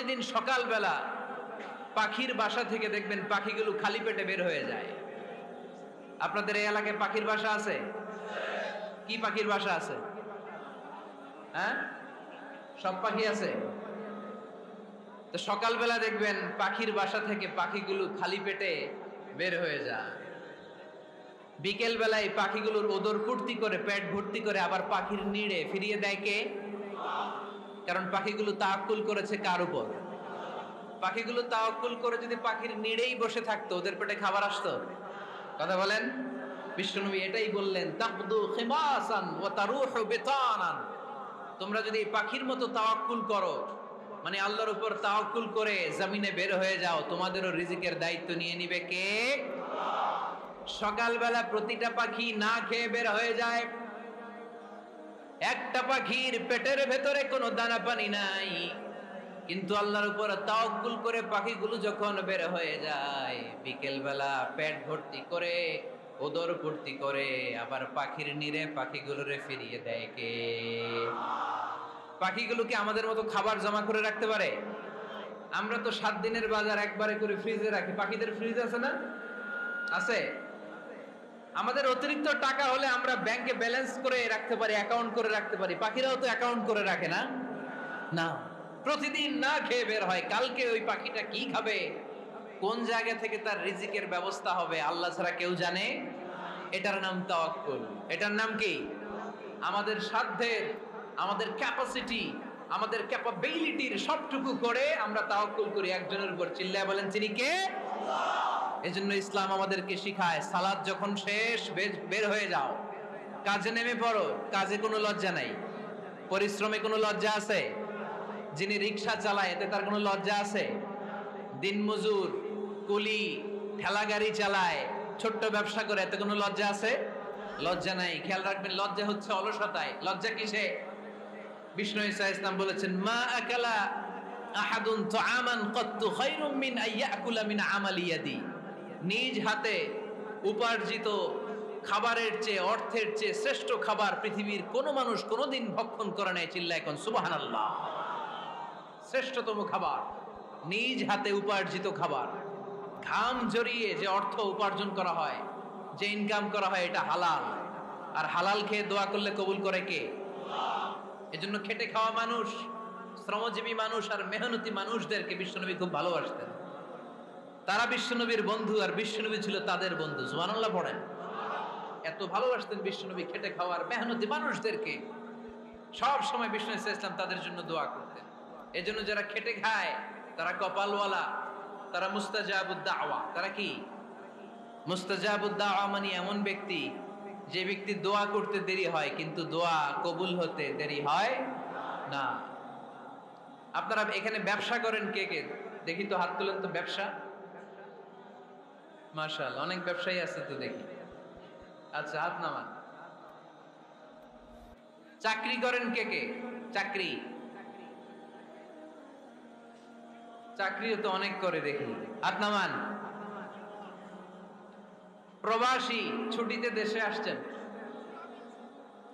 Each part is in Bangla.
প্রতিদিন সকালবেলা পাখির বাসা থেকে দেখবেন পাখিগুলো খালি পেটে বের হয়ে যায়। আপনাদের এই এলাকায় পাখির বাসা আছে? কি পাখির বাসা আছে? হ্যাঁ, সব পাখি আছে। তো সকালবেলা দেখবেন পাখির বাসা থেকে পাখিগুলো খালি পেটে বের হয়ে যায়। বিকেল বেলায় পাখিগুলোর ওদর পূর্তি করে পেট ভর্তি করে আবার পাখির নিড়ে ফিরিয়ে দেয় কে? কারণ পাখিগুলো তাওয়াক্কুল করেছে কার উপর? পাখিগুলো তাওয়াক্কুল করে যদি পাখির নিড়েই বসে থাকতো, ওদের পেটে খাবার আসতো? কথা বলেন। বিশ্বনবী এটাই বললেন, তাকদু খিমাসান ওয়া তারুহু বিতানান। তোমরা যদি পাখির মতো তাওয়াক্কুল করো, মানে আল্লাহর উপর তাওয়াক্কুল করে জমিনে বের হয়ে যাও, তোমাদেরও রিজিকের দায়িত্ব নিয়ে নিবে কে? সকালবেলা প্রতিটা পাখি না খেয়ে বের হয়ে যায়। একটা পাখির পেটের ভেতরে কোনো দানা পানি নাই, কিন্তু আল্লাহর উপর তাওয়াক্কুল করে পাখিগুলো যখন বের হয়ে যায়, বিকেল বেলা পেট ভর্তি করে ওদর ভর্তি করে আবার পাখির নিরে পাখিগুলোরে ফিরিয়ে দেয় কে? পাখিগুলো কি আমাদের মতো খাবার জমা করে রাখতে পারে? আমরা তো 7 দিনের বাজার একবারে করে ফ্রিজে রাখি। পাখিদের ফ্রিজ আছে না? আছে। আমাদের অতিরিক্ত টাকা হলে আমরা ব্যাংকে ব্যালেন্স করে রাখতে পারি, অ্যাকাউন্ট করে রাখতে পারি। পাখিরাও তো অ্যাকাউন্ট করে রাখে না? না, প্রতিদিন না খেয়ে বের হয়। কালকে ওই পাখিটা কি খাবে, কোন জায়গা থেকে তার রিজিকের ব্যবস্থা হবে, আল্লাহ ছাড়া কেউ জানে। এটার নাম তাওয়াক্কুল। এটার নাম কি? আমাদের সাধ্যের, আমাদের ক্যাপাসিটি, আমাদের ক্যাপাবিলিটির সবটুকু করে আমরা তাওয়াক্কুল করি একজনের উপর। চিল্লায় বলেন, তিনি কে? এজন্য ইসলাম আমাদেরকে শিখায়, সালাত যখন শেষ বের হয়ে যাও, কাজে নেমে পড়ো। কাজে কোনো লজ্জা নাই, পরিশ্রমে কোনো লজ্জা আছে? যিনি রিক্সা চালায় এতে তার কোনো লজ্জা আছে? দিনমজুর, কুলি, ঠেলা গাড়ি চালায়, ছোট্ট ব্যবসা করে, এতে কোনো লজ্জা আছে? লজ্জা নাই। খেয়াল রাখবেন, লজ্জা হচ্ছে অলসতায়। লজ্জা কিসে? বিষ্ণু ঈসা ইসলাম বলেছেন, মা আকালা আহাদুন তুআমান ক্বাত্তু খায়রুম মিন আইয়াকুলা মিন আমালি ইয়াদি। নিজ হাতে উপার্জিত খাবারের চেয়ে, অর্থের চেয়ে শ্রেষ্ঠ খাবার পৃথিবীর কোনো মানুষ কোনোদিন ভক্ষণ করে নাই। চিল্লায় এখন সুবহানাল্লাহ। শ্রেষ্ঠতম খাবার নিজ হাতে উপার্জিত খাবার। ঘাম জড়িয়ে যে অর্থ উপার্জন করা হয়, যে ইনকাম করা হয়, এটা হালাল। আর হালাল খেয়ে দোয়া করলে কবুল করে কে? এজন্য খেটে খাওয়া মানুষ, শ্রমজীবী মানুষ আর মেহনতি মানুষদেরকে বিশ্বনবী খুব ভালোবাসতেন। তারা বিশ্বনবীর বন্ধু আর বিশ্বনবী ছিল তাদের বন্ধু। সুবহানাল্লাহ পড়েন। এত ভালোবাসতেন বিশ্বনবী খেটে খাওয়ার মেহনতি মানুষদেরকে। সব সময় বিষ্ণু ইসলাম তাদের জন্য দোয়া করতেন। এজন্য যারা খেটে খায় তারা কপালওয়ালা, তারা মুস্তাজাবুদ দাওয়া। তারা কি? মুস্তাজাবুদ দাওয়া মানে এমন ব্যক্তি যে ব্যক্তি দোয়া করতে দেরি হয় কিন্তু দোয়া কবুল হতে দেরি হয় না। আপনারা এখানে ব্যবসা করেন কে কে? দেখি তো, হাত তুলেন তো। ব্যবসা, মাশাআল্লাহ, অনেক ব্যবসায়ী আছে তো দেখি। আচ্ছা, হাত নামান। চাকরি করেন কে কে? চাকরি, চাকরিও তো অনেক করে দেখি। হাত নামান। প্রবাসী, ছুটিতে দেশে আসছেন।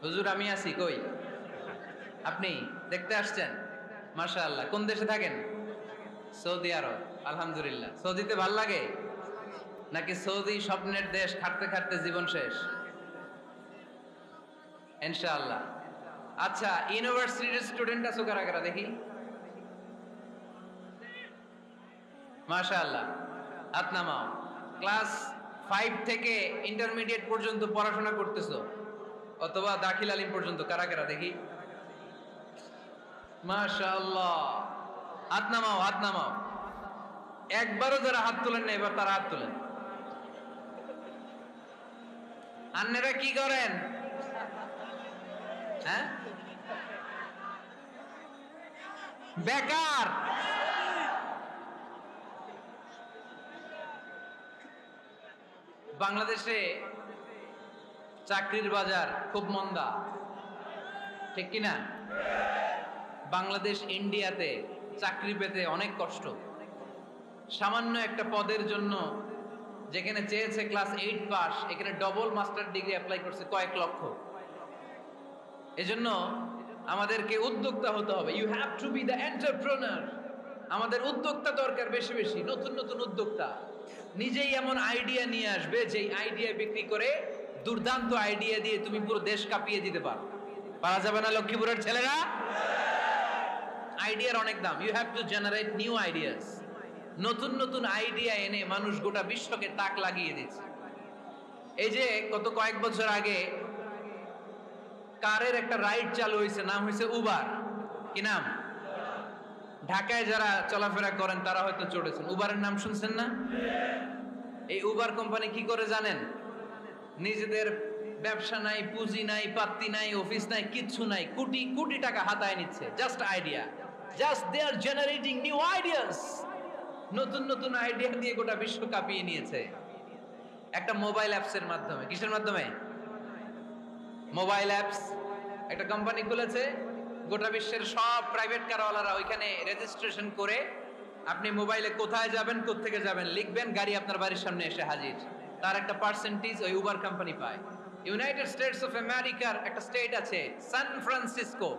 হুজুর আমি আছি কই? আপনি দেখতে আসছেন? মাশাআল্লাহ। কোন দেশে থাকেন? সৌদি আরব। আলহামদুলিল্লাহ। সৌদিতে ভাল লাগে নাকি সৌদি স্বপ্নের দেশ, খাটতে খাটতে জীবন শেষ? ইনশাআল্লাহ। আচ্ছা, ইউনিভার্সিটির স্টুডেন্ট আছো কারা কারা দেখি? মাশাআল্লাহ, হাত নামাও। ক্লাস 5 থেকে ইন্টারমিডিয়েট পর্যন্ত পড়াশোনা করতেছো, অথবা দাখিল আলিম পর্যন্ত, কারা কারা দেখি? মাশাআল্লাহ, হাত নামাও, হাত নামাও। একবারও যারা হাত তুলেন না এবার তারা হাত তুলেন। আন্নেরা কি করেন? হ্যাঁ, বেকার। বাংলাদেশে চাকরির বাজার খুব মন্দা, ঠিক কিনা? বাংলাদেশ ইন্ডিয়াতে চাকরি পেতে অনেক কষ্ট। সামান্য একটা পদের জন্য যেখানে চেয়েছে ক্লাস 8 পাস, এখানে ডবল মাস্টার ডিগ্রি অ্যাপ্লাই করছে কয়েক লক্ষ। এজন্য আমাদেরকে উদ্যোক্তা হতে হবে। You have to be the entrepreneur. আমাদের উদ্যোক্তা দরকার বেশি বেশি, নতুন নতুন উদ্যোক্তা নিজেই এমন আইডিয়া নিয়ে আসবে যেই আইডিয়া বিক্রি করে দুর্দান্ত আইডিয়া দিয়ে তুমি পুরো দেশ কাঁপিয়ে দিতে পারো। পারা যাবে না লক্ষ্মীপুরের ছেলেরা? আইডিয়ার অনেক দাম। You have to generate new ideas. নতুন নতুন আইডিয়া এনে মানুষ গোটা বিশ্বকে তাক লাগিয়ে দিচ্ছে। এই যে গত কয়েক বছর আগে কারের একটা রাইড চালু হয়েছে, নাম হয়েছে উবার। কি নাম? ঢাকায় যারা চলাফেরা করেন তারা হয়তো চড়েছেন। উবারের নাম শুনছেন না? এই উবার কোম্পানি কি করে জানেন? নিজেদের ব্যবসা নাই, পুঁজি নাই, পাত্তি নাই, অফিস নাই, কিচ্ছু নাই, কোটি কোটি টাকা হাতায় নিচ্ছে। Just idea, just they are generating new ideas. নতুন নতুন আইডিয়া দিয়ে গোটা বিশ্ব কাঁপিয়ে নিয়েছে একটা মোবাইল অ্যাপসের মাধ্যমে। কিসের মাধ্যমে? Mobile apps. একটা কোম্পানি খুলেছে, গোটা বিশ্বের সব প্রাইভেট কারওয়ালারা ওইখানে রেজিস্ট্রেশন করে আপনি মোবাইলে কোথায় যাবেন, কোত্থেকে যাবেন লিখবেন, গাড়ি আপনার বাড়ির সামনে এসে হাজির। তার একটা পার্সেন্টেজ ওই উবার কোম্পানি পায়। ইউনাইটেড স্টেটস অফ আমেরিকার একটা স্টেট আছে সান ফ্রান্সিসকো,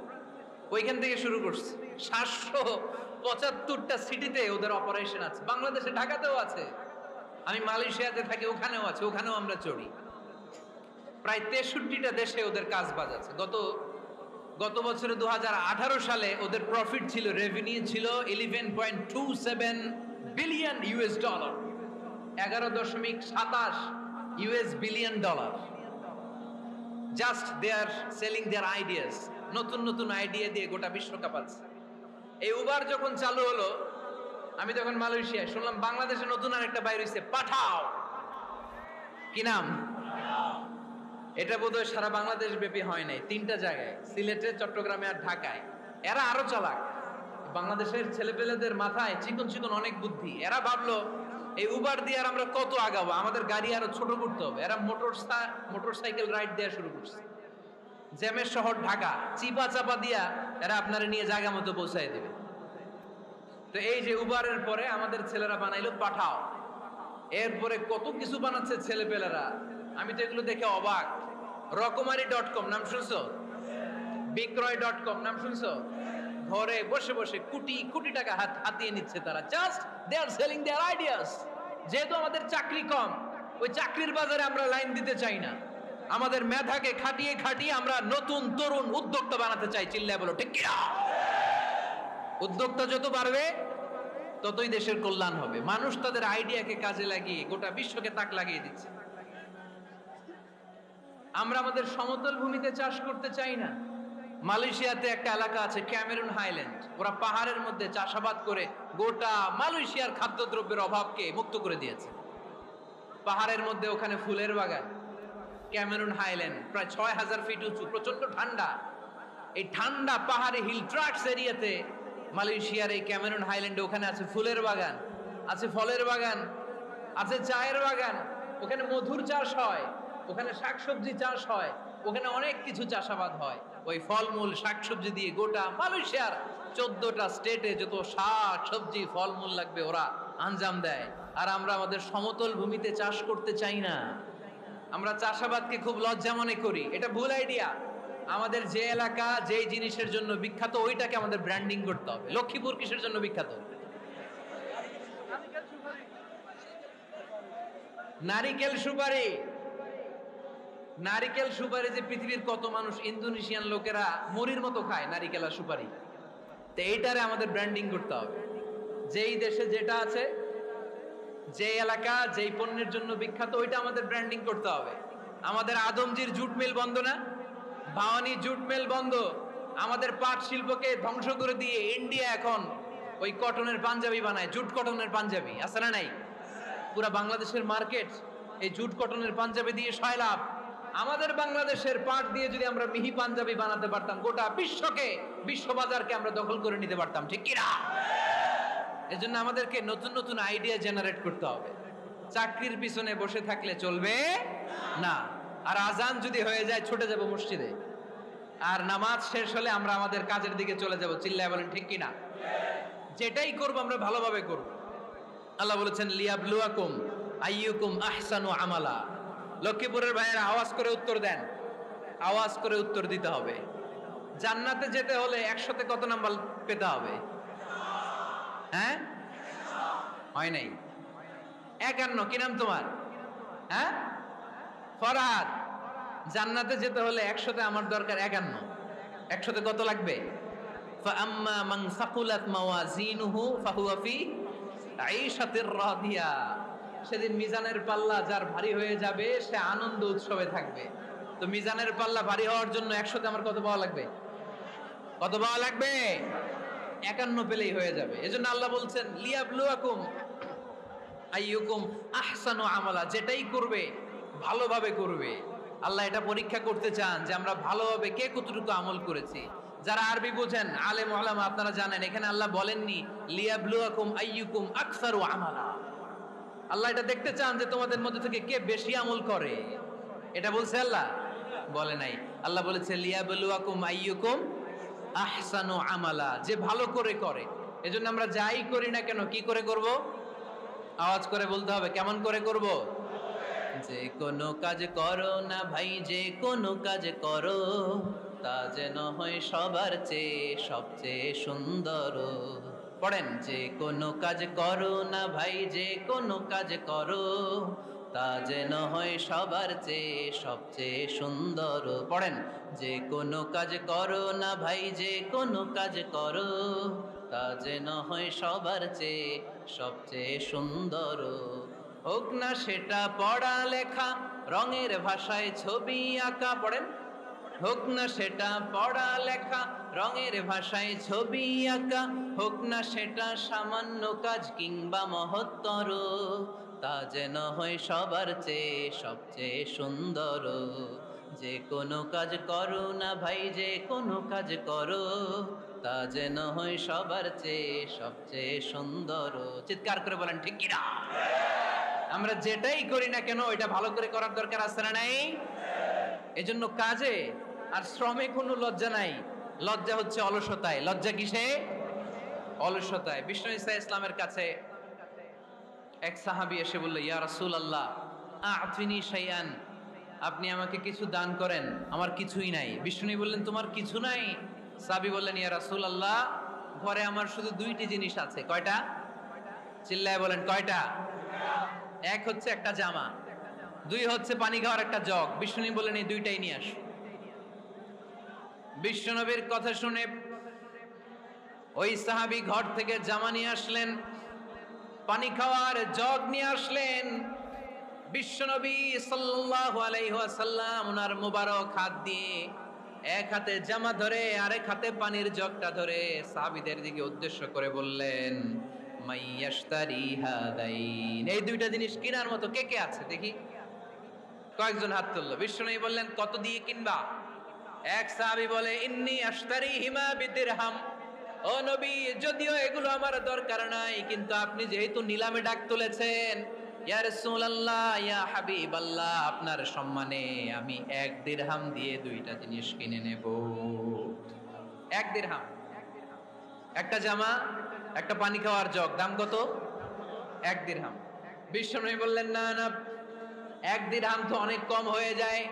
ওইখান থেকে শুরু করছে। 775টা সিটিতে ওদের অপারেশন আছে। বাংলাদেশে ঢাকাতেও আছে। আমি মালয়েশিয়াতে থাকি, ওখানেও আছে, ওখানেও আমরা চড়ি। প্রায় 63টা দেশে ওদের কাজ বাজ আছে। গত বছরে 2018 সালে ওদের প্রফিট ছিল, রেভিনিউ ছিল 11.27 billion US dollar, 11.27 US billion dollar. Just they are selling their ideas. নতুন নতুন আইডিয়া দিয়ে গোটা বিশ্ব কাঁপাচ্ছে। এই উবার যখন চালু হলো, আমি তখন মালয়েশিয়ায়, শুনলাম বাংলাদেশে নতুন আরেকটা বাইর হইছে, পাঠাও। কি নাম? এটা বোধহয় সারা বাংলাদেশ ব্যাপী হয় নাই, 3টা জায়গায়, সিলেটে, চট্টগ্রামে আর ঢাকায়। এরা আরো চালাক। বাংলাদেশের ছেলেপেলেদের মাথায় চিকন চিকন অনেক বুদ্ধি। এরা ভাবলো এই উবার দিয়ে আর আমরা কত আগাবো, আমাদের গাড়ি আরো ছোট করতে হবে। এরা মোটরসাইকেল রাইড দেওয়া শুরু করছে। জ্যামের শহর ঢাকা, চিপা চাপা দিয়া এরা আপনারা নিয়ে জায়গা মতো পৌঁছায় দেবে। তো এই যে উবারের পরে আমাদের ছেলেরা বানাইলো পাঠাও। এরপরে কত কিছু বানাচ্ছে ছেলেপেলেরা, আমি তো এগুলো দেখে অবাক। রকমারি.com নাম শুনছো? বিক্রয়.com নাম শুনছো? ঘরে বসে বসে কোটি কোটি টাকা হাতিয়ে নিচ্ছে তারা। Just they are selling their ideas. যেহেতু আমাদের চাকরি কম, ওই চাকরির বাজারে আমরা লাইন দিতে চাই না। আমাদের মেধাকে খাটিয়ে খাটিয়ে আমরা নতুন তরুণ উদ্যোক্তা বানাতে চাই। চিল্লায় বলো ঠিক কিনা? উদ্যোক্তা যত বাড়বে ততই দেশের কল্যাণ হবে। মানুষ তাদের আইডিয়াকে কাজে লাগিয়ে গোটা বিশ্বকে তাক লাগিয়ে দিচ্ছে। আমরা আমাদের সমতল ভূমিতে চাষ করতে চাই না। মালয়েশিয়াতে একটা এলাকা আছে ক্যামেরুন হাইল্যান্ড, ওরা পাহাড়ের মধ্যে চাষাবাদ করে গোটা মালয়েশিয়ার খাদ্যদ্রব্যের অভাবকে মুক্ত করে দিয়েছে। পাহাড়ের মধ্যে ওখানে ফুলের বাগান, ক্যামেরুন হাইল্যান্ড প্রায় 6000 ফিট উঁচু, প্রচন্ড ঠান্ডা। এই ঠান্ডা পাহাড়ে হিল ট্রাক্টস এরিয়াতে মালয়েশিয়ার এই ক্যামেরুন হাইল্যান্ডে ওখানে আছে ফুলের বাগান, আছে ফলের বাগান, আছে চায়ের বাগান, ওখানে মধুর চাষ হয়, ওখানে শাকসবজি চাষ হয়, ওখানে অনেক কিছু চাষাবাদ হয়। ওই ফলমূল শাকসবজি দিয়ে গোটা মালয়েশিয়ার 14টা স্টেটে যত শাক সবজি ফলমূল লাগবে ওরা আঞ্জাম দেয়। আর আমরা আমাদের সমতল ভূমিতে চাষ করতে চাই না। আমরা চাষাবাদকে খুব লজ্জা মনে করি। এটা ভুল আইডিয়া। আমাদের যে এলাকা যে জিনিসের জন্য বিখ্যাত ওইটাকে আমাদের ব্র্যান্ডিং করতে হবে। লক্ষ্মীপুর কিসের জন্য বিখ্যাত? নারিকেল সুপারি। নারিকেল সুপারি যে পৃথিবীর কত মানুষ, ইন্দোনেশিয়ান লোকেরা মরির মতো খায় নারিকেল আর সুপারি। তো এইটারে আমাদের ব্র্যান্ডিং করতে হবে। যেই দেশে যেটা আছে, যে এলাকা যেই পণ্যের জন্য বিখ্যাত ওইটা আমাদের ব্র্যান্ডিং করতে হবে। আমাদের আদমজির জুট মিল বন্ধ না? ভাওয়ানি জুট মিল বন্ধ। আমাদের পাট শিল্পকে ধ্বংস করে দিয়ে ইন্ডিয়া এখন ওই কটনের পাঞ্জাবি বানায়, জুট কটনের পাঞ্জাবি। আছে না নাই? পুরা বাংলাদেশের মার্কেট এই জুট কটনের পাঞ্জাবি দিয়ে সয়লাভ। আমাদের বাংলাদেশের পাট দিয়ে যদি আমরা মিহি পাঞ্জাবি বানাতে পারতাম, গোটা বিশ্বকে, বিশ্ব বাজারকে আমরা দখল করে নিতে পারতাম। ঠিক কিনা? এজন্য আমাদেরকে নতুন নতুন আইডিয়া জেনারেট করতে হবে। চাকরির পিছনে বসে থাকলে চলবে না। আর আজান যদি হয়ে যায় ছুটে যাব মসজিদে, আর নামাজ শেষ হলে আমরা আমাদের কাজের দিকে চলে যাব। চিল্লায় বলেন ঠিক কিনা? যেটাই করব আমরা ভালোভাবে করব। আল্লাহ বলেছেন লিয়াবলুয়াকুম আইয়ুকুম আহসানু আমালা। লক্ষ্মীপুরের ভাইয়েরা আওয়াজ করে উত্তর দেন। আওয়াজ করে উত্তর দিতে হবে। জান্নাতে যেতে হলে 100তে কত নাম্বার পেতে হবে? হ্যাঁ, হয় নাই। 51। কি নাম তোমার? হ্যাঁ, ফরহাদ। জান্নাতে যেতে হলে 100তে আমার দরকার 51। 100তে কত লাগবে? ফাআম্মা মান সাকুলাত মাওয়াজিনুহু ফাহুয়া ফি আইশাতির রাদিয়া। সেদিন মিজানের পাল্লা যার ভারী হয়ে যাবে সে আনন্দ উৎসবে থাকবে। তো মিজানের পাল্লা ভারী হওয়ার জন্য 100তে আমার কত পাওয়া লাগবে? কত পাওয়া লাগবে? 51 পেলেই হয়ে যাবে। এজন্য আল্লাহ বলছেন লিয়াবলুয়াকুম আইয়ুকুম আহসানু আমালা। যেটাই করবে ভালোভাবে করবে। আল্লাহ এটা পরীক্ষা করতে চান যে আমরা ভালোভাবে কে কতটুকু আমল করেছি। যারা আরবি বোঝেন আলেম ওলামা আপনারা জানেন এখানে আল্লাহ বলেননি লিয়াবলুয়াকুম আইয়ুকুম আকসারু আমালা। আল্লাহ এটা দেখতে চান যে তোমাদের মধ্যে থেকে কে বেশি আমল করে। এটা বলছে আল্লাহ? বলে নাই। আল্লাহ বলেছে লিয়াবলুয়াকুম আইয়ুকুম আহসানু আমালা, যে ভালো করে করে। এজন্য আমরা যাই করি না কেন কি করে করব? আওয়াজ করে বলতে হবে। কেমন করে করব? যে কোনো কাজ করো না ভাই, যে কোনো কাজ করো তা যেন হয় সবার চেয়ে সবচেয়ে সুন্দর। পড়েন, যে কোনো কাজ করো না ভাই, যে কোনো কাজ করো তা যেন হয় সবার চেয়ে সবচেয়ে সুন্দর। পড়েন, যে কোনো কাজ করো না ভাই, যে কোনো কাজ করো তা যেন হয় সবার চেয়ে সবচেয়ে সুন্দর। হোক না সেটা পড়া লেখা, রঙের ভাষায় ছবি আঁকা। পড়েন, হোক না সেটা পড়া লেখা, রঙের ভাষায় ছবি আঁকা। হোক না সেটা সামান্য কাজ কিংবা মহত্তর, তা যেন হয় সবার চেয়ে সবচেয়ে সুন্দর। যে কোনো কাজ করো না ভাই, যে কোনো কাজ করো তা যেন হয় সবার চেয়ে সবচেয়ে সুন্দর। চিৎকার করে বলেন ঠিক কিনা? আমরা যেটাই করি না কেন এটা ভালো করে করার দরকার আছে না নাই? এজন্য কাজে আর শ্রমে কোনো লজ্জা নাই। লজ্জা হচ্ছে অলসতায়। লজ্জা কিসে? অলসতায়। বিষ্ণু ঈসা ইসলামের কাছে এক সাহাবী এসে বলল, ইয়া রাসূলুল্লাহ আ'তিনি শাইআন, আপনি আমাকে কিছু দান করেন, আমার কিছুই নাই। বিষ্ণু বললেন, তোমার কিছু নাই? সাহাবী বললেন, ইয়া রাসূলুল্লাহ ঘরে আমার শুধু 2টি জিনিস আছে। কয়টা? চিল্লায় বলেন কয়টা? এক হচ্ছে একটা জামা, 2 হচ্ছে পানি খাওয়ার একটা জগ। বিষ্ণু বললেন, এই 2টাই নিয়ে আস। বিশ্বনবীর কথা শুনে ওই সাহাবী ঘর থেকে জামা নিয়ে আসলেন, পানি খাওয়ার জগ নিয়ে আসলেন। বিশ্বনবী সাল্লাল্লাহু আলাইহি ওয়াসাল্লাম ওনার মুবারক হাত দিয়ে এক হাতে জামা ধরে আরেক হাতে পানির জগটা ধরে সাহাবীদের দিকে উদ্দেশ্য করে বললেন, মাইয়াশতারি হাদাইন, এই 2টা জিনিস কেনার মতো কে কে আছে দেখি? কয়েকজন হাত তুললো। বিশ্বনবী বললেন, কত দিয়ে কিনবা? এক সাহাবী বলে, ইন্নী আশতারিহিমা বিদিরহাম। ও নবী, যদিও এগুলো আমার দরকার নাই, কিন্তু আপনি যেহেতু নিলামে ডাক তুলেছেন, ইয়া রাসূলুল্লাহ ইয়া হাবিবাল্লাহ, আপনার সম্মানে আমি 1 দিরহাম দিয়ে 2টা জিনিস কিনে নেব। 1 দিরহাম, একটা জামা, একটা পানি খাওয়ার জগ, দাম কত? 1 দিরহাম। বিশ্বনবী বললেন, না না, 1 দিরহাম তো অনেক কম হয়ে যায়।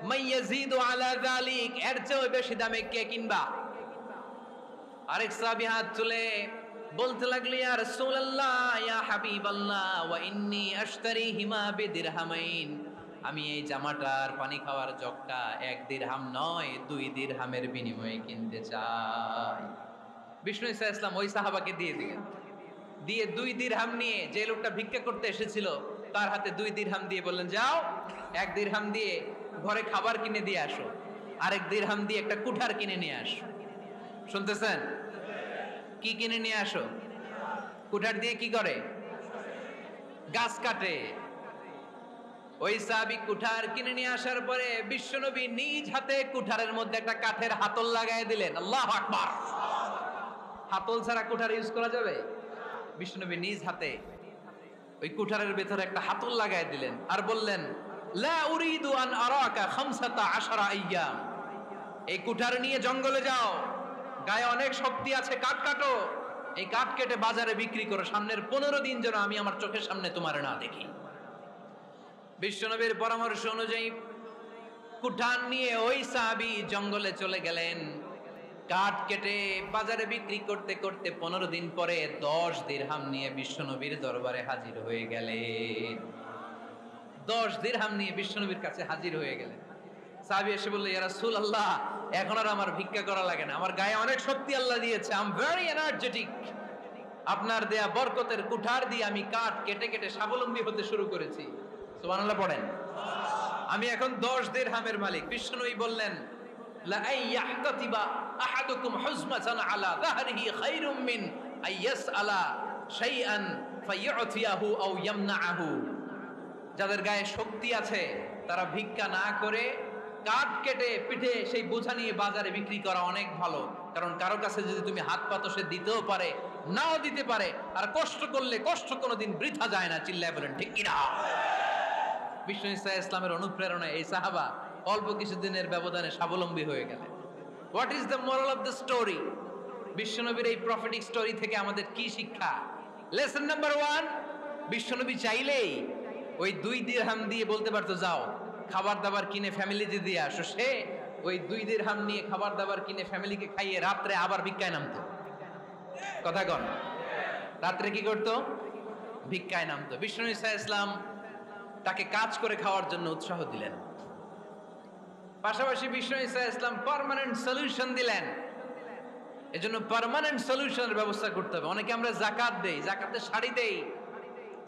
মাইয়াজিদু আলা যালিক, এর চেয়ে বেশি দামে কে কিনবা? আরেক সাহাবী হাত তুলে বলতে লাগলো, ইয়া রাসূলুল্লাহ ইয়া হাবিবাল্লাহ ওয়া ইন্নী আশতারিহিমা বিদিরহামাইন, আমি এই জামাটার পানি খাওয়ার জগটা 1 দিরহাম নয় 2 দিরহামের বিনিময়ে কিনতে চাই। বিষ্ণু ঈসা ইসলাম ওই সাহাবাকে দিয়ে দিলেন। দিয়ে 2 দিরহাম নিয়ে যে লোকটা ভিক্ষা করতে এসেছিল তার হাতে 2 দিরহাম দিয়ে বললেন, যাও 1 দিরহাম দিয়ে ঘরে খাবার কিনে দিয়ে আসো, আরেক দিরহাম দিয়ে একটা কুঠার কিনে নিয়ে আসো। শুনতেছেন? কি কিনে নিয়ে আসো? কুঠার দিয়ে কি করে? গাছ কাটে। ওই সাহাবী কুঠার কিনে নিয়ে আসার পরে বিশ্বনবী নিজ হাতে কুঠারের মধ্যে একটা কাঠের হাতল লাগায় দিলেন। আল্লাহু আকবার। হাতল ছাড়া কুঠার ইউজ করা যাবে? বিশ্বনবী নিজ হাতে ওই কুঠারের ভেতরে একটা হাতল লাগায় দিলেন আর বললেন, লা উরিদু আন আরাকা 15 আইয়াম, এই কুঠার নিয়ে জঙ্গলে যাও, গায়ে অনেক শক্তি আছে, কাঠ কাটো, এই কাঠ কেটে বাজারে বিক্রি করো, সামনের 15 দিন যেন আমি আমার চোখের সামনে তোমার না দেখি। বিশ্বনবীর পরামর্শ অনুযায়ী কুঠার নিয়ে ওই সাহাবী জঙ্গলে চলে গেলেন। কাঠ কেটে বাজারে বিক্রি করতে করতে 15 দিন পরে 10 দিরহাম নিয়ে বিশ্বনবীর দরবারে হাজির হয়ে গেলেন। 10 দিরহাম নিয়ে বিশ্বনবীর কাছে হাজির হয়ে গেলেন। সাহাবী এসে বলল, ইয়া রাসূলুল্লাহ, এখন আর আমার ভিক্ষা করা লাগে না, আমার গায়ে অনেক শক্তি আল্লাহ দিয়েছে, আই এম ভেরি এনার্জেটিক। আপনার দেয়া বরকতের কুঠার দিয়ে আমি কাঠ কেটে কেটে স্বাবলম্বী হতে শুরু করেছি। সুবহানাল্লাহ পড়েন। আমি এখন 10 দিরহামের মালিক। বিষ্ণুই বললেন, লা আইয়াহতাতিবা আহাদুকুম হুজমাতান আলা যাহরিহি খায়রুম মিন আইয়াসআলা শাইআন ফায়ু'তিয়াহু আও ইয়ামনাহু। যাদের গায়ে শক্তি আছে তারা ভিক্ষা না করে কাঠ কেটে পিঠে সেই বোঝা নিয়ে বাজারে বিক্রি করা অনেক ভালো। কারণ কারো কাছে যদি তুমি হাত পাতো, সে দিতেও পারে, নাও দিতে পারে। আর কষ্ট করলে কষ্ট কোনোদিন বৃথা যায় না। চিল্লায় বলেন ঠিক কিনা? বিষ্ণু ঈসা ইসলামের অনুপ্রেরণায় এই সাহাবা অল্প কিছুদিনের ব্যবধানে স্বাবলম্বী হয়ে গেলেন। What is the moral of the story? বিশ্বনবীর এই প্রফেটিক স্টোরি থেকে আমাদের কি শিক্ষা? লেসন নাম্বার 1, বিশ্বনবী চাইলেই ওই 2 দিরহাম দিয়ে বলতে পারতো, যাও খাবার দাবার কিনে ফ্যামিলিতে দিয়ে আসো। সে ওই 2 দিরহাম নিয়ে খাবার দাবার কিনে ফ্যামিলিকে খাইয়ে রাত্রে আবার ভিক্ষায় নামতো। কথা কন, রাত্রে কি করতো? ভিক্ষায় নামতো। বিষ্ণু ঈসা ইসলাম তাকে কাজ করে খাওয়ার জন্য উৎসাহ দিলেন। পাশাপাশি বিষ্ণু ঈসা ইসলাম পার্মানেন্ট সলিউশন দিলেন। এজন্য পার্মানেন্ট সলিউশনের ব্যবস্থা করতে হবে। অনেকে আমরা যাকাত দেই, যাকাতের শাড়ি দেই,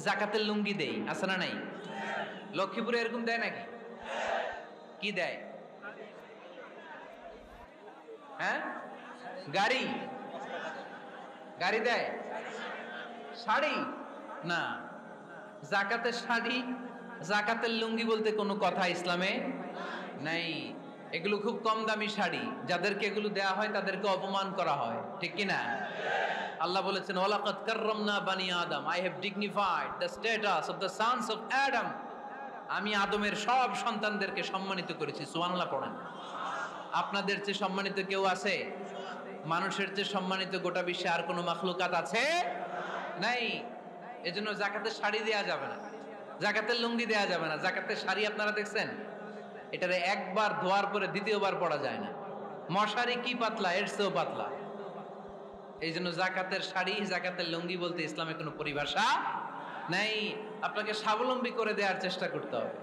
যাকাতের লুঙ্গি দেই, আছে না নাই? লক্ষ্মীপুরে এরকম দেয় নাকি? কি দেয়? হ্যাঁ, গাড়ি গাড়ি দেয়, শাড়ি না। যাকাতের শাড়ি, যাকাতের লুঙ্গি বলতে কোনো কথা ইসলামে নাই। এগুলো খুব কম দামি শাড়ি, যাদেরকে এগুলো দেয়া হয় তাদেরকে অপমান করা হয়, ঠিক কি না? আল্লাহ বলেছেন, ওয়ালাকাদ কাররামনা বানি আদম, I have dignified the status of the sons of Adam. আমি আদমের সব সন্তানদেরকে সম্মানিত করেছি। সুবহানাল্লাহ পড়েন। আপনাদের চেয়ে সম্মানিত কেউ আছে? মানুষের চেয়ে সম্মানিত গোটা বিশ্বে আর কোনো মাখলুকাত আছে? নাই। এজন্য যাকাতের শাড়ি দেয়া যাবে না, যাকাতের লুঙ্গি দেয়া যাবে না। যাকাতের শাড়ি আপনারা দেখছেন, এটারে একবার ধোয়ার পরে দ্বিতীয়বার পরা যায় না। মশারি কি পাতলা, এর চেয়েও পাতলা। এই জন্য যাকাতের শাড়ি, যাকাতের লুঙ্গি বলতে ইসলামে কোনো পরিভাষা নাই। আপনাকে স্বাবলম্বী করে দেওয়ার চেষ্টা করতে হবে।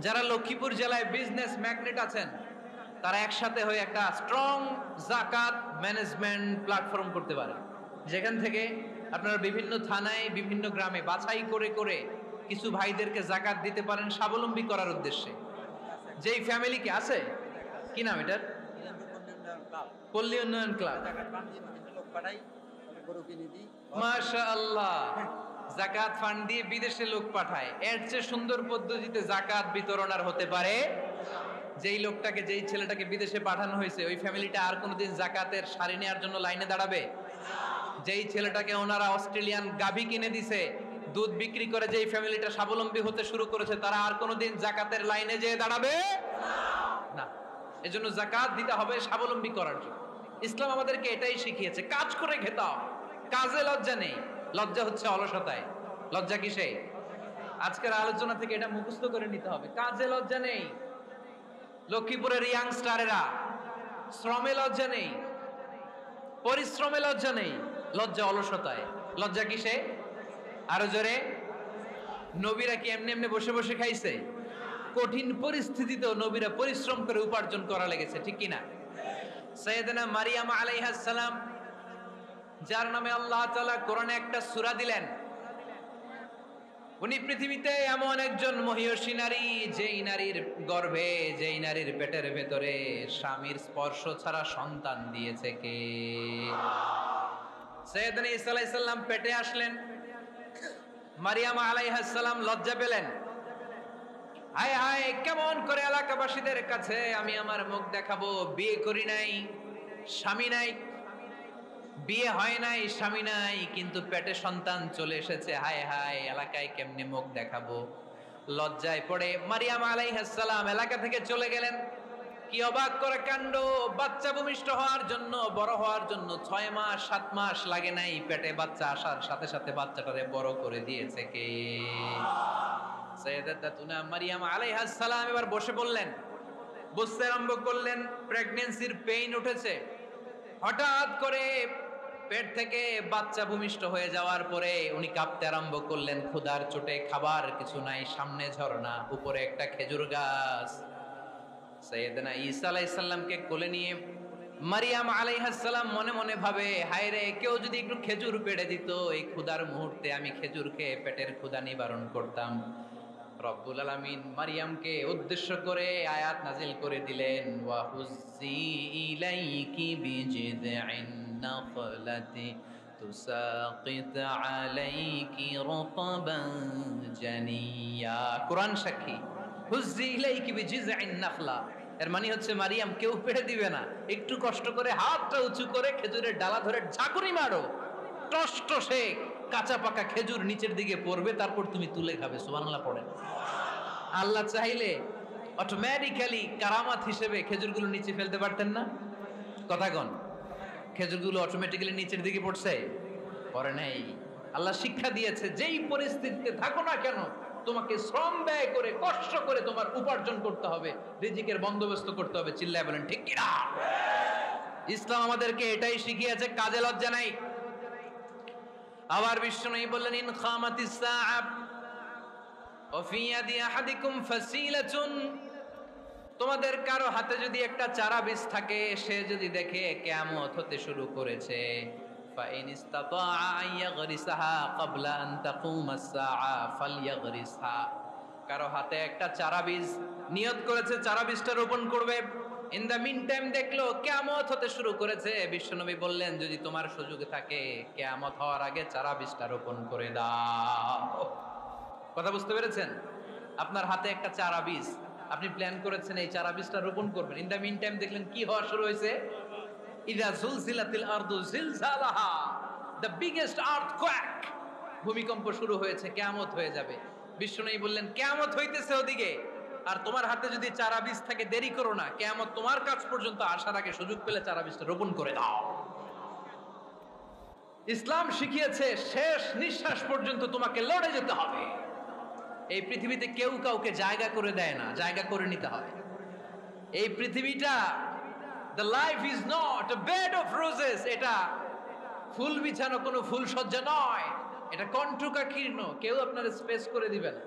যারা লক্ষ্মীপুর জেলায় বিজনেস ম্যাগনেট আছেন, তারা একসাথে হয়ে একটা স্ট্রং যাকাত ম্যানেজমেন্ট প্ল্যাটফর্ম করতে পারে, যেখান থেকে আপনারা বিভিন্ন থানায়, বিভিন্ন গ্রামে বাছাই করে করে কিছু ভাইদেরকে যাকাত দিতে পারেন স্বাবলম্বী করার উদ্দেশ্যে। যেই ফ্যামিলিকে আছে, কি নাম এটার? পল্লী উন্নয়ন ক্লাব। মাশাআল্লাহ, যাকাত ফান্ড দিয়ে বিদেশে লোক পাঠায়। এর চেয়ে সুন্দর পদ্ধতিতে যাকাত বিতরণ আর হতে পারে? যেই লোকটাকে, যেই ছেলেটাকে বিদেশে পাঠানো হয়েছে, ওই ফ্যামিলিটা আর কোনোদিন যাকাতের শাড়ি নেওয়ার জন্য লাইনে দাঁড়াবে? যেই ছেলেটাকে ওনারা অস্ট্রেলিয়ান গাভী কিনে দিছে, দুধ বিক্রি করে যেই ফ্যামিলিটা স্বাবলম্বী হতে শুরু করেছে, তারা আর কোনোদিন যাকাতের লাইনে যেয়ে দাঁড়াবে না। এজন্য যাকাত দিতে হবে স্বাবলম্বী করার জন্য। ইসলাম আমাদেরকে এটাই শিখিয়েছে, কাজ করে খেতে হবে। কাজে লজ্জা নেই, লজ্জা হচ্ছে অলসতায়। লজ্জা কিসে? আজকের আলোচনা থেকে এটা মুখস্থ করে নিতে হবে, কাজে লজ্জা নেই। লক্ষ্মীপুরের ইয়াংস্টারেরা শ্রমে লজ্জা নেই, পরিশ্রমে লজ্জা নেই, লজ্জা অলসতায়। লজ্জা কিসে? আরো জোরে। নবীরা কি এমনি এমনি বসে বসে খাইছে? কঠিন পরিস্থিতিতেও নবীরা পরিশ্রম করে উপার্জন করা লেগেছে, ঠিক কিনা? সাইয়েদনা মারিয়াম আলাইহিস সালাম, যার নামে আল্লাহ তাআলা কোরআনে একটা সূরা দিলেন, উনি পৃথিবীতে এমন একজন মহিয়সী নারী, যেই নারীর গর্ভে, যেই নারীর পেটের ভেতরে স্বামীর স্পর্শ ছাড়া সন্তান দিয়েছে কে? সাইয়েদনা ঈসা আলাইহিস সালাম পেটে আসলেন। মারিয়াম আলাইহিস সালাম লজ্জা পেলেন। হায় হায়, কেমন করে এলাকাবাসীদের কাছে আমি আমার মুখ দেখাবো? বিয়ে করি নাই, স্বামী নাই, বিয়ে হয় নাই, স্বামী নাই, কিন্তু পেটে সন্তান চলে এসেছে। হায় হায়, এলাকায় কেমনে মুখ দেখাবো? লজ্জায় পড়ে মারিয়াম আলাইহিস সালাম এলাকা থেকে চলে গেলেন। কি অবাক করে কাণ্ড! বাচ্চা ভূমিষ্ঠ হওয়ার জন্য, বড় হওয়ার জন্য 6 মাস 7 মাস লাগে নাই, পেটে বাচ্চা আসার সাথে সাথে বাচ্চাটারে বড় করে দিয়েছে কে? সাইয়েদাতুনা মারিয়াম আলাইহিস সালাম এবার বসে বললেন, বুঝতে আরম্ভ করলেন প্রেগন্যান্সির পেইন উঠেছে, হঠাৎ করে পেট থেকে বাচ্চা ভূমিষ্ঠ হয়ে যাওয়ার পরে উনি কাঁপতে আরম্ভ করলেন, ক্ষুধার চোটে, খাবার কিছু নাই, সামনে ঝর্ণা, উপরে একটা খেজুর গাছ। সাইয়েদনা ঈসা আলাইহিস সালামকে কোলে নিয়ে মারিয়াম আলাইহিস সালাম মনে মনে ভাবে, হায় রে, কেউ যদি একটু খেজুর পেড়ে দিত, এই ক্ষুধার মুহূর্তে আমি খেজুর খেয়ে পেটের ক্ষুধা নিবারণ করতাম। রব্বুল আলামিন মারিয়ামকে উদ্দেশ্য করে আয়াত নাজিল করে দিলেন, ওয়া হুজ্জি ইলাইকি বিজিযইন নাখলাতি তুসাকিত আলাইকি রতবান জানিয়া। কোরআন সাক্ষী, হুজ্জি ইলাইকি বিজিযইন নাখলা, এর মানে হচ্ছে মারিয়াম, কেউ পেড়ে দিবে না, একটু কষ্ট করে হাতটা উঁচু করে খেজুরের ডালা ধরে ঝাঁকুনি মারো, টস টসে কাঁচা পাকা খেজুর নিচের দিকে পড়বে, তারপর তুমি তুলে খাবে। সুবহানাল্লাহ পড়েন। আল্লাহ চাইলে অটোমেটিক্যালি কারামাত হিসেবে খেজুরগুলো নিচে ফেলতে পারতেন না? কথা কন, খেজুরগুলো অটোমেটিক্যালি নিচের দিকে পড়ছে? পড়ে নাই। আল্লাহ শিক্ষা দিয়েছে, যেই পরিস্থিতিতে থাকো না কেন, তোমাকে শ্রম ব্যয় করে, কষ্ট করে তোমার উপার্জন করতে হবে, রিজিকের বন্দোবস্ত করতে হবে। চিল্লায় বলেন ঠিক কিনা? ইসলাম আমাদেরকে এটাই শিখিয়েছে, কাজে লজ্জা নাই। আবার বিষ্ণু বললেন, ইন খামাতিস সাআ ওয়া ফি ইয়াদি আহাদিকুম ফাসিলাতুন, তোমাদের কারো হাতে যদি একটা চারা বীজ থাকে, সে যদি দেখে কিয়ামত হতে শুরু করেছে, ফাইন ইসতাতাআ আন ইয়াগরিসাহা ক্বাবলা আন তাকুমাস সাআ ফালইয়াগরিসহা, কারো হাতে একটা চারা বীজ নিয়ত করেছে, চারা বীজটা রোপণ করবে, ইন দা মিন টাইম দেখলো কিয়ামত হতে শুরু করেছে, বিশ্বনবী বললেন, যদি তোমার সুযোগ থাকে কিয়ামত হওয়ার আগে চারা বীজটা রোপণ করে দাও। কথা বুঝতে পেরেছেন? আপনার হাতে একটা চারা বীজ, আপনি প্ল্যান করেছেন এই চারা বীজটা রোপণ করবেন, ইন দা মিন টাইম দেখলেন কি হওয়া শুরু হয়েছে, ইযা জুলজিলাতিল আরদু জিলজালাহা, দ্য বিগেস্ট আর্থকোয়েক, ভূমিকম্প শুরু হয়েছে, কিয়ামত হয়ে যাবে। বিশ্বনবী বললেন, কিয়ামত হইতেছে ওদিকে, আর তোমার হাতে যদি চারা বীজ থাকে, দেরি করো না, কিয়ামত তোমার কাছ পর্যন্ত আসার আগে সুযোগ পেলে চারা বীজটা রোপণ করে দাও। ইসলাম শিখিয়েছে শেষ নিঃশ্বাস পর্যন্ত তোমাকে লড়ে যেতে হবে। এই পৃথিবীতে কেউ কাউকে জায়গা করে দেয় না, জায়গা করে নিতে হয়। এই পৃথিবীটা, the life is not a bed of roses, এটা ফুল বিছানো কোনো ফুল সজ্জা নয়, এটা কণ্টকাকীর্ণ। কেউ আপনার স্পেস করে দিবে না,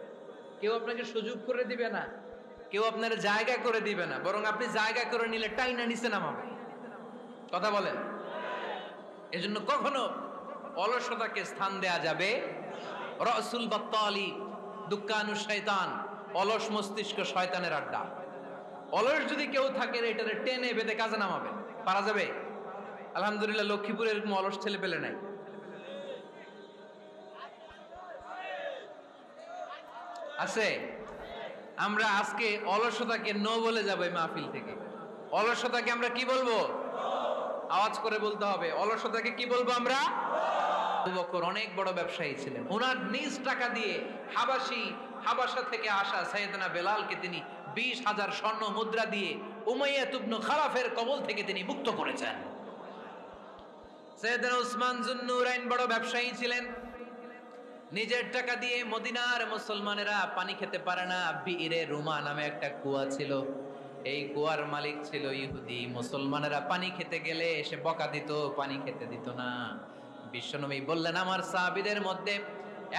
কেউ আপনাকে সুযোগ করে দিবে না, কেউ আপনার জায়গা করে দিবে না, বরং আপনি জায়গা করে নিলে টাইনা নিচে নামাবে। কথা বলেন? এজন্য কখনো অলসতাকে স্থান দেয়া যাবে। রাসূল বাত্তালি দুক্কানু শয়তান, অলস মস্তিষ্ক শয়তানের আড্ডা। অলস যদি কেউ থাকে, এটারে টেনে বেঁধে কাজে নামাবেন, পারা যাবে? আলহামদুলিল্লাহ, লক্ষ্মীপুরে এরকম অলস ছেলে পেলে নাই। আছে? আমরা আজকে অলসতাকে নো বলে যাবো এই মাহফিল থেকে। অলসতাকে আমরা কি বলবো? আওয়াজ করে বলতে হবে, অলসতাকে কি বলবো আমরা? আবু বকর অনেক বড় ব্যবসায়ী ছিলেন, ওনার নিজ টাকা দিয়ে হাবাসা থেকে আসা সাইয়েদনা বেলালকে তিনি 20,000 স্বর্ণ মুদ্রা দিয়ে উমাইয়া ইবনে খালাফের কবল থেকে তিনি মুক্ত করেছেন। সাইয়েদনা উসমান যুন্নুরাইন বড় ব্যবসায়ী ছিলেন, নিজের টাকা দিয়ে মদিনার মুসলমানেরা পানি খেতে পারে না, বিইরে রুমা নামে একটা কুয়া ছিল, এই কুয়ার মালিক ছিল ইহুদি। মুসলমানেরা পানি খেতে গেলে এসে বকা দিত, পানি খেতে দিত না। বিশ্বনবী বললেন, আমার সাহাবীদের মধ্যে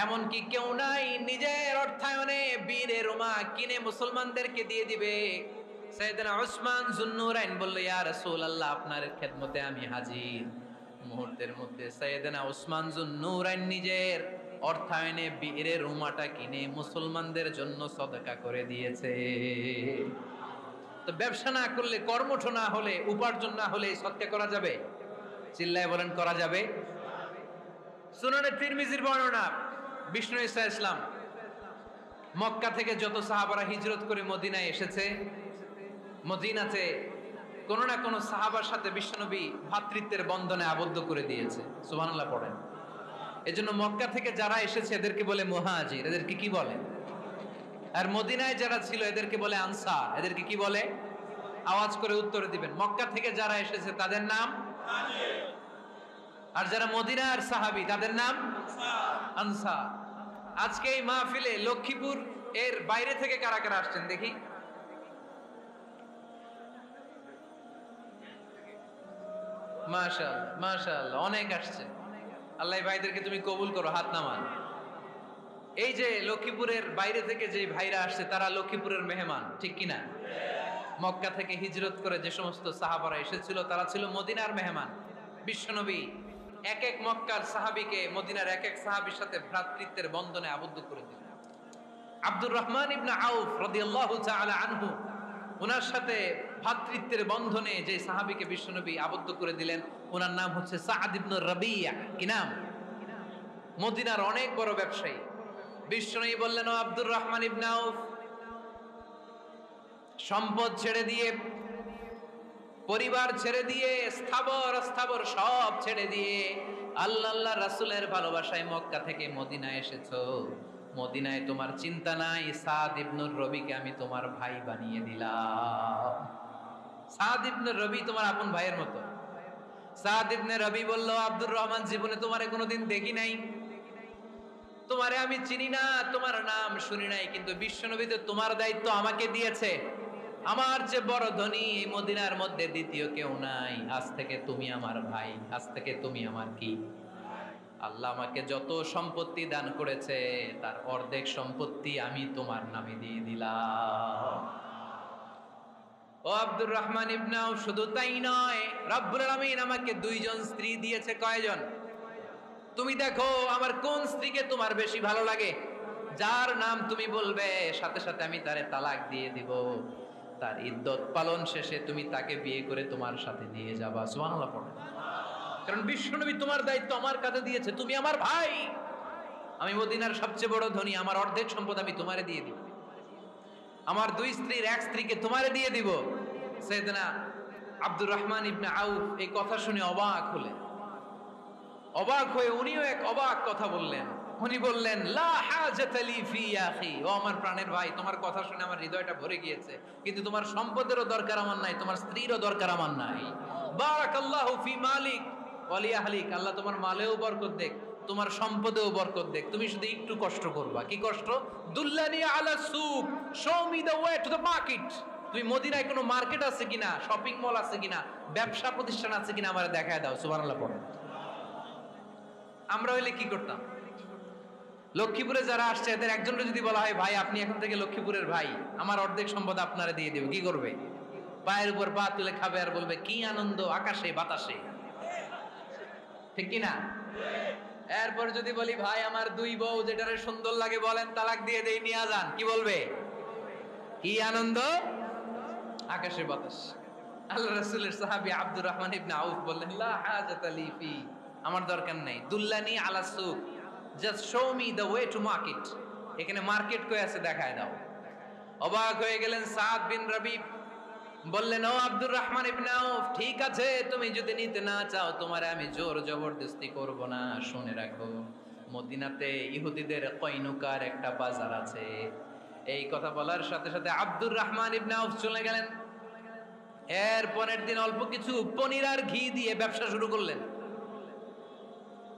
এমন কি কেউ নাই নিজের অর্থায়নে বীরে রুমা কিনে মুসলমানদেরকে দিয়ে দিবে? সাইয়েদনা উসমান যুন্নুরাইন বলল, ইয়া রাসূলুল্লাহ, আপনার খেদমতে আমি হাজির। মুহূর্তের মধ্যে সাইয়েদনা উসমান যুন্নুরাইন নিজের অর্থায়নে বীরে রুমাটা কিনে মুসলমানদের জন্য সদকা করে দিয়েছে। তো ব্যবসা না করলে, কর্মঠ না হলে, উপার্জন না হলে সদকা করা যাবে? চিল্লায় বলেন, করা যাবে? সুনানে তিরমিজির বর্ণনা, বিষ্ণু ঈসা ইসলাম মক্কা থেকে যত সাহাবারা হিজরত করে মদিনায় এসেছে, মদিনাতে কোনো না কোনো সাহাবার সাথে বিশ্বনবী ভ্রাতৃত্বের বন্ধনে আবদ্ধ করে দিয়েছে। সুবহানাল্লাহ পড়েন। এজন্য মক্কা থেকে যারা এসেছে এদেরকে বলে মুহাজির, এদেরকে কি বলে? আর মদিনায় যারা ছিল এদেরকে বলে আনসার, এদেরকে কি বলে? আওয়াজ করে উত্তর দিবেন। মক্কা থেকে যারা এসেছে তাদের নাম মুহাজির, আর যারা মদিনার সাহাবী তাদের নাম আনসার। আজকে এই মাহফিলে লক্ষ্মীপুর এর বাইরে থেকে কারা কারা আসছেন দেখি? মাশাআল্লাহ মাশাআল্লাহ, অনেক আসছে। আল্লাহ এই ভাইদেরকে তুমি কবুল করো, হাত নামান। এই যে লক্ষ্মীপুরের বাইরে থেকে যে ভাইরা আসছে তারা লক্ষ্মীপুরের মেহমান, ঠিক কিনা? মক্কা থেকে হিজরত করে যে সমস্ত সাহাবারা এসেছিল তারা ছিল মদিনার মেহমান। বিশ্বনবী এক এক মক্কার সাহাবীকে মদিনার এক এক সাহাবীর সাথে ভ্রাতৃত্বের বন্ধনে আবদ্ধ করে দিলেন। আব্দুর রহমান ইবনে আউফ রাদিয়াল্লাহু তাআলা আনহু, ওনার সাথে ভ্রাতৃত্বের বন্ধনে যে সাহাবীকে বিশ্বনবী আবদ্ধ করে দিলেন ওনার নাম হচ্ছে সাআদ ইবনে রাবিয়া। কি নাম? মদিনার অনেক বড় ব্যবসায়ী। বিশ্বনবী বললেন, ও আব্দুর রহমান ইবনে আউফ, সম্পদ ছেড়ে দিয়ে, পরিবার ছেড়ে দিয়ে, স্থাবর অস্থাবর সব ছেড়ে দিয়ে আল্লাহ রাসূলের ভালোবাসায় মক্কা থেকে মদিনায় এসেছো। মদিনায় তোমার চিন্তা নাই, সাদ ইবনুর রবিকে আমি তোমার ভাই বানিয়ে দিলাম। সাদ ইবনুর রবি তোমার আপন ভাইয়ের মতো। সাদ ইবনে রবি বলল, আব্দুর রহমান, জীবনে তোমারে কোনোদিন দেখি নাই, তোমারে আমি চিনি না, তোমার নাম শুনি নাই, কিন্তু বিশ্বনবী তো তোমার দায়িত্ব আমাকে দিয়েছে। আমার যে বড় ধনী এই মদিনার মধ্যে দ্বিতীয় কেউ নাই। আজ থেকে তুমি আমার ভাই, আজ থেকে তুমি আমার কি? আল্লাহ আমাকে যত সম্পত্তি দান করেছে তার অর্ধেক সম্পত্তি আমি তোমার নামে দিয়ে দিলাম। ও আব্দুর রহমান ইবনে আউফ, শুধু তাই নয়, রব্বুল আলামিন আমাকে দুইজন স্ত্রী দিয়েছে। কয়জন? তুমি দেখো আমার কোন স্ত্রীকে তোমার বেশি ভালো লাগে, যার নাম তুমি বলবে সাথে সাথে আমি তারে তালাক দিয়ে দিব। তার ইদ্যত পালন শেষে তুমি তাকে বিয়ে করে তোমার সাথে নিয়ে যাবা। সুবহানাল্লাহ পড়ো। কারণ বিশ্বনবী তোমার দায়িত্ব আমার কাছে দিয়েছে, তুমি আমার ভাই। আমি মদিনার সবচেয়ে বড় ধনী, আমার অর্ধেক সম্পদ আমি তোমারে দিয়ে দিব। আমার দুই স্ত্রীর এক স্ত্রীকে তোমারে দিয়ে দিব। সাইয়েদনা আব্দুর রহমান ইবনে আউফ এই কথা শুনে অবাক হলেন। অবাক হয়ে উনিও এক অবাক কথা বললেন। উনি বললেন, লা হাজাতা লি ফি ইয়া আখি, ও আমার প্রাণের ভাই, তোমার কথা শুনে আমার হৃদয়টা ভরে গিয়েছে, কিন্তু তোমার সম্পদেরও দরকার আমার নাই, তোমার স্ত্রীরও দরকার আমার নাই। বারাকাল্লাহু ফি মালিক ওয়া লি আহলিক, আল্লাহ তোমার মালেও বরকত দেখ, তোমার সম্পদেও বরকত দেখ। তুমি শুধু একটু কষ্ট করবা। কি কষ্ট? দুল্লানি আলা সুক, show me the way to the market. তুমি মদিনায় কোনো মার্কেট আছে কিনা, শপিং মল আছে কিনা, ব্যবসা প্রতিষ্ঠান আছে কিনা আমারে দেখায় দাও। সুবহানাল্লাহ পড়ো। আমরা হইলে কি করতাম? লক্ষ্মীপুরে যারা আসছে এদের একজনকে যদি বলা হয়, ভাই আপনি এখন থেকে লক্ষ্মীপুরের ভাই, আমার অর্ধেক সম্পদ আপনারা দিয়ে দেব, কি করবে? পায়ের উপর পা তুলে খাবে আর বলবে, কি আনন্দ আকাশে বাতাসে। ঠিক কিনা? এরপর যদি বলি, ভাই আমার দুই বউ, যেটারে সুন্দর লাগে বলেন তালাক দিয়ে দেই, নিয়ে যান, কি বলবে? কি আনন্দ আকাশে বাতাস। আল্লাহ রাসূলের সাহাবী আব্দুর রহমান ইবনে আউফ বললেন, লা হাজাতা লি ফি, আমার দরকার নাই। দুল্লানি আলা সুক, just show me the way to market. এখানে মার্কেট কই আছে দেখায় দাও। অবাক হয়ে গেলেন সাদ বিন রবি, বললেন, ও আব্দুর রহমান ইবনে আউফ, ঠিক আছে, তুমি যদি নিতে না চাও তোমারে আমি জোর জবরদস্তি করব না। শুনে রাখো, মদিনাতে ইহুদিদের কয়নুকার একটা বাজার আছে। এই কথা বলার সাথে সাথে আব্দুর রহমান ইবনে আউফ চলে গেলেন। এর পরের দিন অল্প কিছু পনির আর ঘি দিয়ে ব্যবসা শুরু করলেন।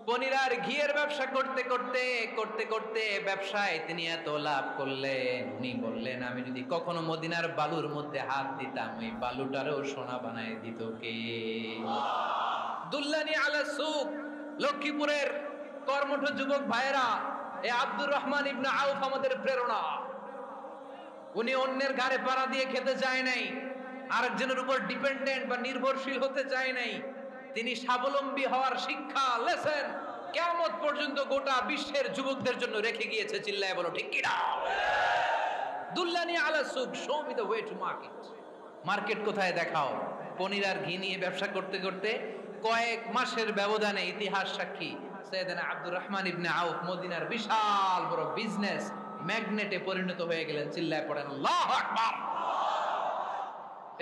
পনির আর ঘিয়ের ব্যবসা করতে করতে করতে করতে ব্যবসায় তিনি এত লাভ করলেন, উনি বললেন, আমি যদি কখনো মদিনার বালুর মধ্যে হাত দিতাম ওই বালুটারও সোনা বানায় দিত কে? দুল্লানি আলা সুক। লক্ষ্মীপুরের কর্মঠ যুবক ভাইয়েরা, এই আব্দুর রহমান ইবনে আউফ আমাদের প্রেরণা। উনি অন্যের ঘাড়ে পাড়া দিয়ে খেতে চায় নাই, আরেকজনের উপর ডিপেন্ডেন্ট বা নির্ভরশীল হতে চায় নাই। তিনি স্বাবলম্বী হওয়ার শিক্ষা, লেসন কিয়ামত পর্যন্ত গোটা বিশ্বের যুবকদের জন্য রেখে গিয়েছে। চিল্লায় বলো ঠিক কিনা? দুল্লানি আলা সুক, show me the way to market. Market কোথায় দেখাও। পনির আর ঘি নিয়ে ব্যবসা করতে করতে কয়েক মাসের ব্যবধানে ইতিহাস সাক্ষী সাইয়েদনা আব্দুর রহমান ইবনে আউফ মদিনার বিশাল বড় বিজনেস ম্যাগনেটে পরিণত হয়ে গেলেন। চিল্লায় পড়েন আল্লাহু আকবার।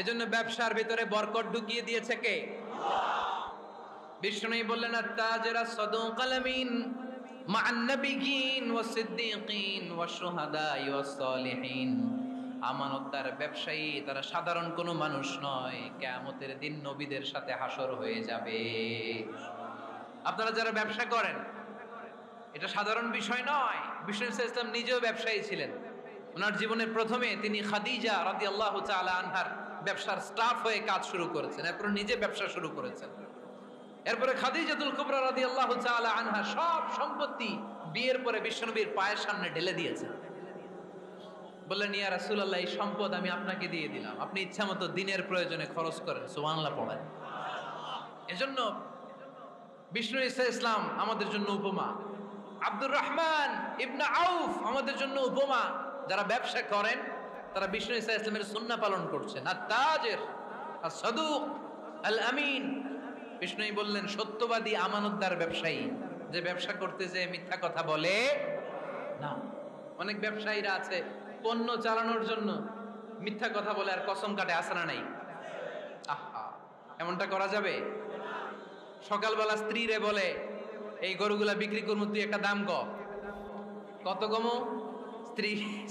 এজন্য ব্যবসার ভিতরে বরকত ঢুকিয়ে দিয়েছে কে? বিষ্ণুই বললেন, আত-তাজিরা সাদুকাল আমিন মা'আন নাবিয়্যিন ওয়াস সিদ্দীকিন ওয়াশ শুহাদা'i ওয়াস সালিহিন। আমানতদার ব্যবসায়ী, তারা সাধারণ কোনো মানুষ নয়, কিয়ামতের দিন নবীদের সাথে হাসর হয়ে যাবে। আপনারা যারা ব্যবসা করেন, এটা সাধারণ বিষয় নয়। বিষ্ণু ইসলাম নিজেও ব্যবসায়ী ছিলেন। ওনার জীবনের প্রথমে তিনি খাদিজা রাদিয়াল্লাহু তাআলা আনহার ব্যবসার স্টাফ হয়ে কাজ শুরু করেছেন, এরপর নিজে ব্যবসা শুরু করেছেন। এরপরে খাদিজাতুল কুবরা রাদিয়াল্লাহু তাআলা আনহা সব সম্পত্তি বিয়ের পরে বিশ্বনবীর পায়ের সামনে ঢেলে দিয়েছেন। বললেন, ইয়া রাসূলুল্লাহ, এই সম্পদ আমি আপনাকে দিয়ে দিলাম, আপনি ইচ্ছামতো দিনের প্রয়োজনে খরচ করেন। সুবহানাল্লাহ পড়েন। এজন্য বিষ্ণু ঈসা ইসলাম আমাদের জন্য উপমা, আব্দুর রহমান ইবনে আউফ আমাদের জন্য উপমা। যারা ব্যবসা করেন তারা বিষ্ণু ঈসা ইসলামের সুন্নাহ পালন করছেন। আত-তাজির আস-সাদুক আল-আমিন, বিষ্ণুই বললেন সত্যবাদী আমানতদার ব্যবসায়ী, যে ব্যবসা করতে যে মিথ্যা কথা বলে না। অনেক ব্যবসায়ীরা আছে পণ্য চালানোর জন্য মিথ্যা কথা বলে আর কসম কাটে, আছে না নাই? আহা, এমনটা করা যাবে? সকালবেলা স্ত্রীরে বলে, এই গরুগুলা বিক্রি করবো, তুই একটা দাম কত কমো?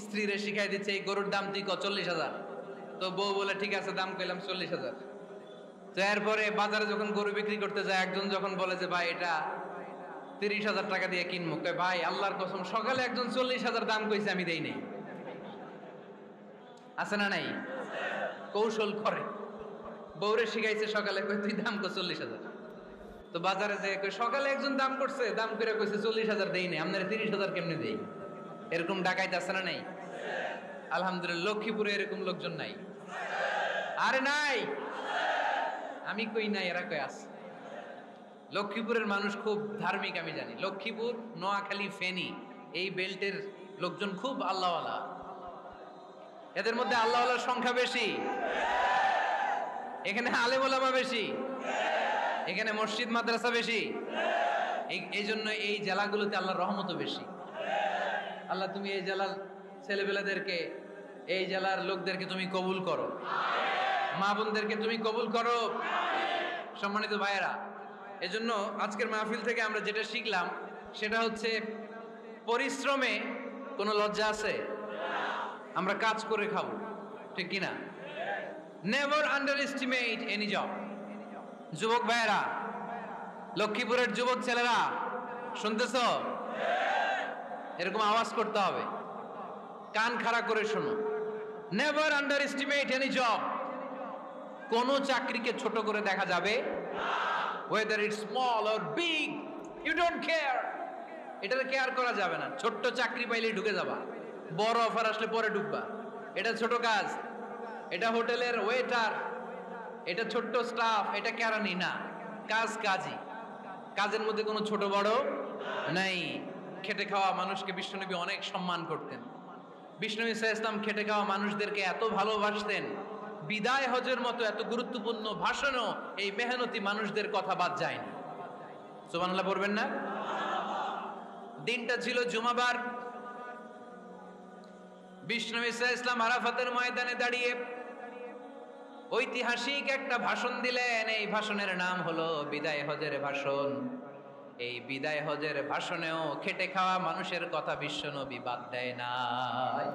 স্ত্রীরে শিখাই দিচ্ছে এই গরুর দাম তুই 40,000। তো বউ বলে ঠিক আছে, দাম কইলাম 40,000। তো এরপরে বাজারে যখন গরু বিক্রি করতে যায়, একজন যখন বলে যে ভাই এটা 30,000 টাকা দিয়ে কিনবো, কয় ভাই আল্লাহর কসম সকালে একজন 40,000 দাম কইছে, আমি দেই নাই। আছে না নাই? কৌশল করে। বউরে শিখাইছে সকালে, কই তুই দাম কর 40,000। তো বাজারে যে সকালে একজন দাম করছে, দাম করে কইছে 40,000 দেই নাই, আপনারা 30,000 কেমনে দেই? এরকম ডাকাইতে আছে না নাই? আলহামদুলিল্লাহ লক্ষ্মীপুরে এরকম লোকজন নাই। আরে নাই, আমি কই নাই, এরা কই আছে। লক্ষ্মীপুরের মানুষ খুব ধার্মিক, আমি জানি। লক্ষ্মীপুর, নোয়াখালী, ফেনী এই বেল্টের লোকজন খুব আল্লাহওয়ালা। এদের মধ্যে আল্লাহওয়ালার সংখ্যা বেশি, এখানে আলেম ওলামা বেশি, এখানে মসজিদ মাদ্রাসা বেশি। এই জন্য এই জেলাগুলোতে আল্লাহর রহমতও বেশি। আল্লাহ তুমি এই জেলার ছেলেবেলাদেরকে, এই জেলার লোকদেরকে তুমি কবুল করো, মা বোনদেরকে তুমি কবুল করো। সম্মানিত ভাইয়েরা, এজন্য আজকের মাহফিল থেকে আমরা যেটা শিখলাম সেটা হচ্ছে পরিশ্রমে কোনো লজ্জা আছে? আমরা কাজ করে খাবো, ঠিক কিনা? Never under estimate any job. যুবক ভাইয়েরা, লক্ষ্মীপুরের যুবক ছেলেরা শুনতেছ? এরকম আওয়াজ করতে হবে, কান খাড়া করে শোনো। Never under estimate any job. কোন চাকরিকে ছোট করে দেখা যাবে না, whether it's small or big, you don't care. এটাতে কেয়ার করা যাবে না। ছোট্ট চাকরি পাইলেই ঢুকে যাবা, বড় অফার আসলে পরে ঢুকবা। এটা ছোট কাজ, এটা হোটেলের ওয়েটার, এটা ছোট্ট স্টাফ, এটা কেরানি না। কাজ কাজই, কাজের মধ্যে কোনো ছোট বড় নাই। খেটে খাওয়া মানুষকে বিশ্বনবী অনেক সম্মান করতেন। বিষ্ণু ঈসা ইসলাম খেটে খাওয়া মানুষদেরকে এত ভালোবাসতেন, বিদায় হজের মতো এত গুরুত্বপূর্ণ ভাষণও এই মেহনতি মানুষদের কথা বাদ যায়নি। সুবহানাল্লাহ পড়বেন না? দিনটা ছিল জুমাবার। বিষ্ণু ঈসা ইসলাম আরাফাতের ময়দানে দাঁড়িয়ে ঐতিহাসিক একটা ভাষণ দিলেন। এই ভাষণের নাম হলো বিদায় হজের ভাষণ। এই বিদায় হজের ভাষণেও খেটে খাওয়া মানুষের কথা বিশ্বনবী বাদ দেয় নাই।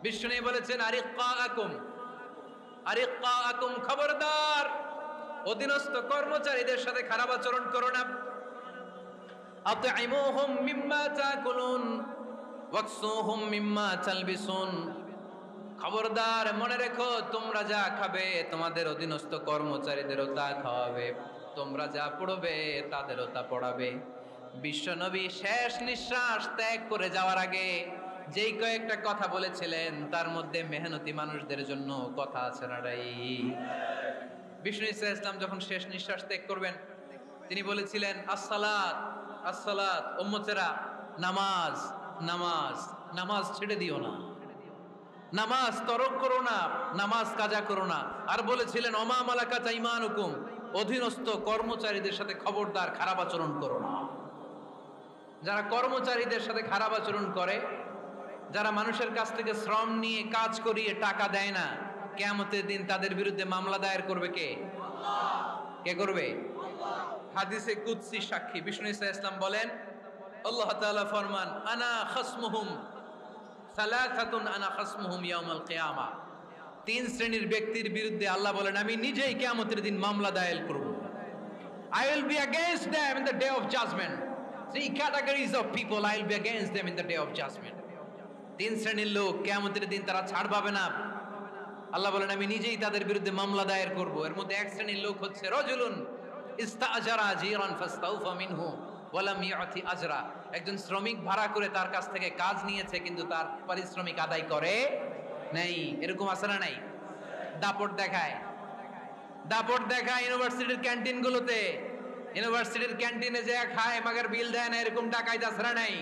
বিশ্বনবী বলেছেন, আরিক্কাকুম, খবরদার, অধীনস্থ কর্মচারীদের সাথে খারাপ আচরণ করো না। আতঈমুহুম মিম্মা তাকুলুন ওয়াকসুহুম মিম্মা তালবিসুন। খবরদার, মনে রেখো, তোমরা যা খাবে তোমাদের অধীনস্থ কর্মচারীদেরও তা খাওয়াবে, তোমরা যা পড়বে তাদেরও তা পড়াবে। বিশ্বনবী শেষ নিঃশ্বাস ত্যাগ করে যাওয়ার আগে যেই কয়েকটা কথা বলেছিলেন তার মধ্যে মেহনতি মানুষদের জন্য কথা আছে না নাই? বিষ্ণু ঈসা ইসলাম যখন শেষ নিঃশ্বাস ত্যাগ করবেন, তিনি বলেছিলেন, আসসালাত আসসালাত, উম্মতেরা নামাজ নামাজ, নামাজ ছেড়ে দিও না, নামাজ তরক করো না, নামাজ কাজা করো না। আর বলেছিলেন, অমা মালাকাত আইমানুকুম, অধীনস্থ কর্মচারীদের সাথে খবরদার খারাপ আচরণ করো না। যারা কর্মচারীদের সাথে খারাপ আচরণ করে, যারা মানুষের কাছ থেকে শ্রম নিয়ে কাজ করিয়ে টাকা দেয় না, কিয়ামতের দিন তাদের বিরুদ্ধে মামলা দায়ের করবে কে? কে করবে? হাদিসে কুদসি সাক্ষী বিষ্ণু ঈসা ইসলাম বলেন, আল্লাহ তাআলা ফরমান, আনা খাসমুহুম সালাসাতুন আনা খাসমুহুম ইয়াউমাল কিয়ামা। তিন শ্রেণীর ব্যক্তির বিরুদ্ধে আল্লাহ বলেন, আমি নিজেই কিয়ামতের দিন মামলা দায়ের করব। I will be against them in the day of judgment. Three categories of people, I will be against them in the day of judgment. তিন শ্রেণীর লোক কিয়ামতের দিন তারা ছাড় পাবে না। আল্লাহ বলেন, আমি নিজেই তাদের বিরুদ্ধে মামলা দায়ের করব। এর মধ্যে এক শ্রেণীর লোক হচ্ছে রজুলুন ইস্তাআজারা আজিরান ফাস্তাউফা মিনহু ওয়া লাম ইউতি আজরা, একজন শ্রমিক ভাড়া করে তার কাছ থেকে কাজ নিয়েছে কিন্তু তার পারিশ্রমিক আদায় করে নাই। এরকম আছে না নাই? দাপট দেখায়, দাপট দেখায় ইউনিভার্সিটির ক্যান্টিনগুলোতে। ইউনিভার্সিটির ক্যান্টিনে যে খায় মাগার বিল দেয় না, এরকম ডাকাইত আছে না নাই?